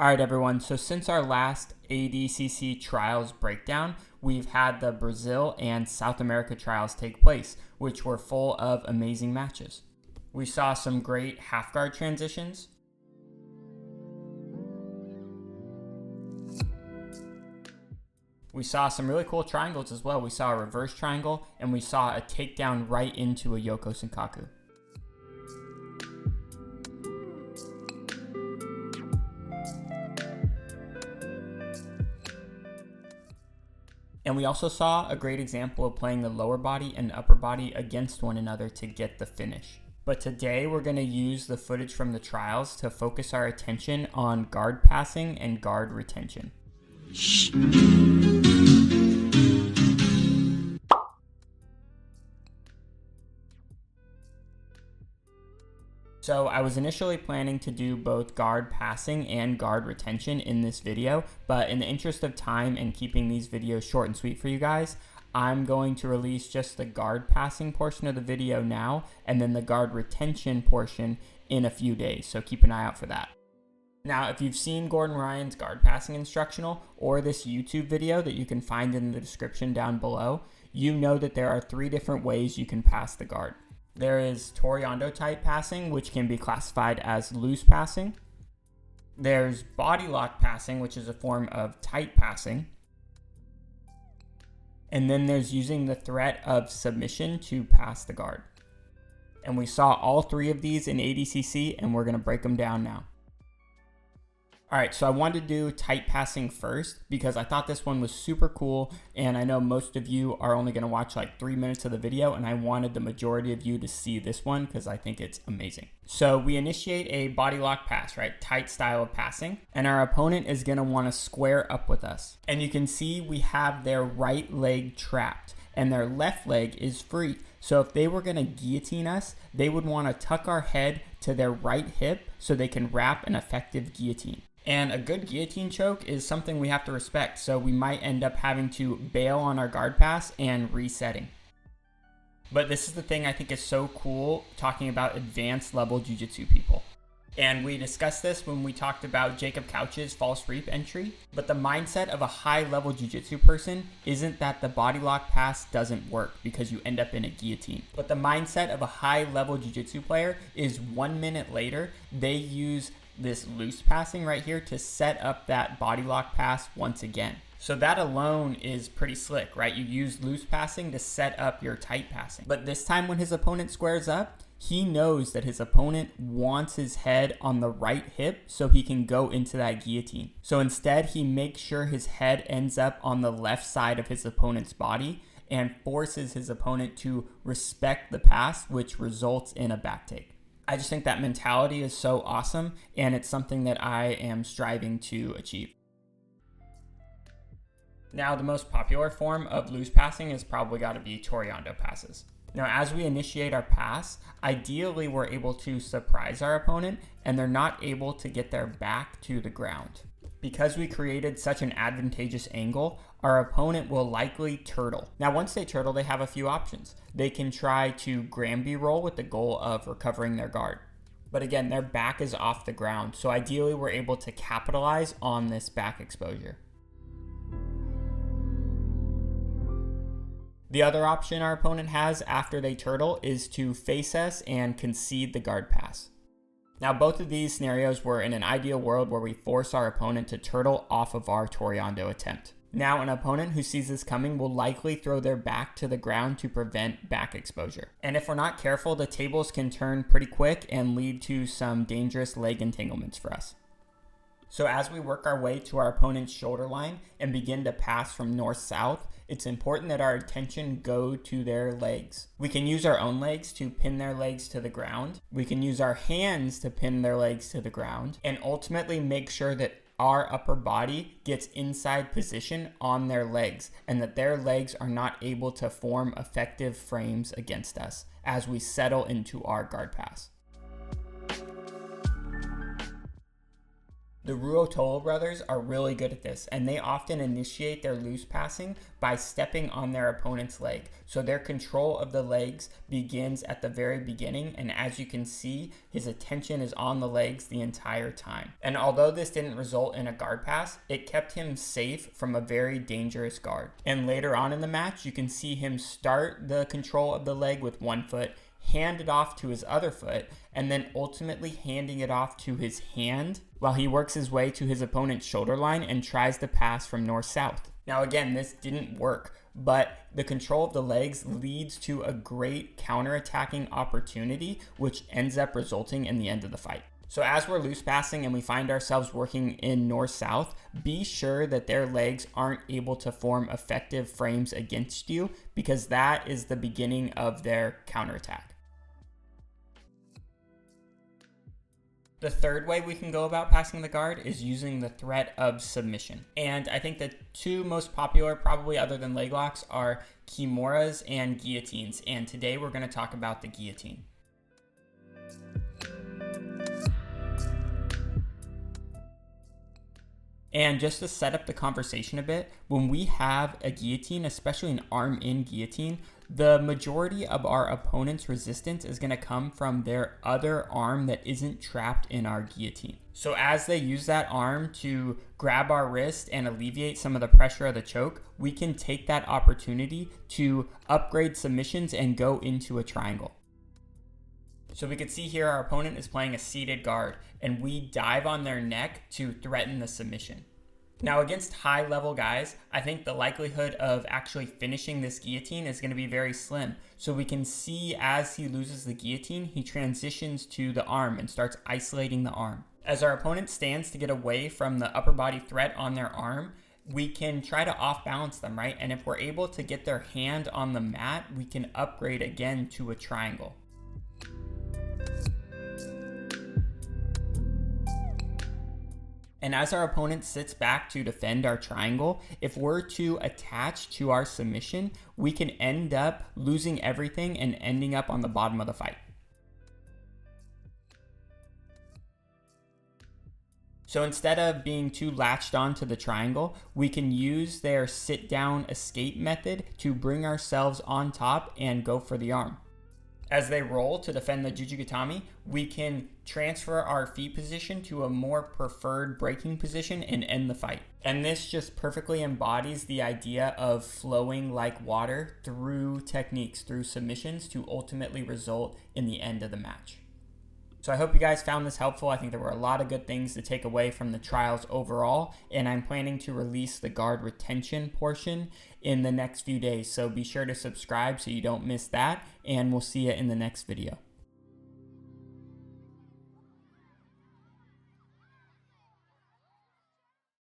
All right, everyone. So since our last ADCC trials breakdown, we've had the Brazil and South America trials take place, which were full of amazing matches. We saw some great half guard transitions. We saw some really cool triangles as well. We saw a reverse triangle and we saw a takedown right into a Yoko Senkaku. And we also saw a great example of playing the lower body and upper body against one another to get the finish. But today we're going to use the footage from the trials to focus our attention on guard passing and guard retention. So I was initially planning to do both guard passing and guard retention in this video, but in the interest of time and keeping these videos short and sweet for you guys, I'm going to release just the guard passing portion of the video now, and then the guard retention portion in a few days, so keep an eye out for that. Now, if you've seen Gordon Ryan's guard passing instructional or this YouTube video that you can find in the description down below, you know that there are 3 different ways you can pass the guard. There is Toreando type passing, which can be classified as loose passing. There's body lock passing, which is a form of tight passing. And then there's using the threat of submission to pass the guard. And we saw all 3 of these in ADCC, and we're going to break them down now. All right, so I wanted to do tight passing first because I thought this one was super cool, and I know most of you are only going to watch like 3 minutes of the video, and I wanted the majority of you to see this one because I think it's amazing. So we initiate a body lock pass, right? Tight style of passing, and our opponent is going to want to square up with us. And you can see we have their right leg trapped, and their left leg is free. So if they were going to guillotine us, they would want to tuck our head to their right hip so they can wrap an effective guillotine. And a good guillotine choke is something we have to respect, so we might end up having to bail on our guard pass and resetting. But this is the thing I think is so cool talking about advanced level jiu-jitsu people. And we discussed this when we talked about Jacob Couch's false reap entry, but the mindset of a high level jiu-jitsu person isn't that the body lock pass doesn't work because you end up in a guillotine. But the mindset of a high level jiu-jitsu player is 1 minute later, they use this loose passing right here to set up that body lock pass once again. So that alone is pretty slick, right? You use loose passing to set up your tight passing. But this time when his opponent squares up, he knows that his opponent wants his head on the right hip so he can go into that guillotine. So instead, he makes sure his head ends up on the left side of his opponent's body and forces his opponent to respect the pass, which results in a back take. I just think that mentality is so awesome, and it's something that I am striving to achieve. Now, the most popular form of loose passing has probably got to be Toreando passes. Now, as we initiate our pass, ideally we're able to surprise our opponent, and they're not able to get their back to the ground. Because we created such an advantageous angle, our opponent will likely turtle. Now, once they turtle, they have a few options. They can try to Granby roll with the goal of recovering their guard. But again, their back is off the ground, so ideally we're able to capitalize on this back exposure. The other option our opponent has after they turtle is to face us and concede the guard pass. Now, both of these scenarios were in an ideal world where we force our opponent to turtle off of our Toreando attempt. Now, an opponent who sees this coming will likely throw their back to the ground to prevent back exposure. And if we're not careful, the tables can turn pretty quick and lead to some dangerous leg entanglements for us. So as we work our way to our opponent's shoulder line and begin to pass from north-south, it's important that our attention go to their legs. We can use our own legs to pin their legs to the ground. We can use our hands to pin their legs to the ground, and ultimately make sure that our upper body gets inside position on their legs and that their legs are not able to form effective frames against us as we settle into our guard pass. The Ruotolo brothers are really good at this, and they often initiate their loose passing by stepping on their opponent's leg. So their control of the legs begins at the very beginning, and as you can see, his attention is on the legs the entire time. And although this didn't result in a guard pass, it kept him safe from a very dangerous guard. And later on in the match, you can see him start the control of the leg with one foot, hand it off to his other foot, and then ultimately handing it off to his hand while he works his way to his opponent's shoulder line and tries to pass from north-south. Now again, this didn't work, but the control of the legs leads to a great counterattacking opportunity, which ends up resulting in the end of the fight. So as we're loose passing and we find ourselves working in north-south, be sure that their legs aren't able to form effective frames against you, because that is the beginning of their counterattack. The third way we can go about passing the guard is using the threat of submission. And I think the two most popular, probably other than leg locks, are kimuras and guillotines. And today we're going to talk about the guillotine. And just to set up the conversation a bit, when we have a guillotine, especially an arm-in guillotine, the majority of our opponent's resistance is going to come from their other arm that isn't trapped in our guillotine. So as they use that arm to grab our wrist and alleviate some of the pressure of the choke, we can take that opportunity to upgrade submissions and go into a triangle. So we can see here our opponent is playing a seated guard, and we dive on their neck to threaten the submission. Now against high level guys, I think the likelihood of actually finishing this guillotine is going to be very slim. So we can see as he loses the guillotine, he transitions to the arm and starts isolating the arm. As our opponent stands to get away from the upper body threat on their arm, we can try to off balance them, right? And if we're able to get their hand on the mat, we can upgrade again to a triangle. And as our opponent sits back to defend our triangle, if we're to attach to our submission, we can end up losing everything and ending up on the bottom of the fight. So instead of being too latched onto the triangle, we can use their sit down escape method to bring ourselves on top and go for the arm. As they roll to defend the jiu-jitsu, we can transfer our feet position to a more preferred breaking position and end the fight. And this just perfectly embodies the idea of flowing like water through techniques, through submissions, to ultimately result in the end of the match. So I hope you guys found this helpful. I think there were a lot of good things to take away from the trials overall, and I'm planning to release the guard retention portion in the next few days. So be sure to subscribe so you don't miss that, and we'll see you in the next video.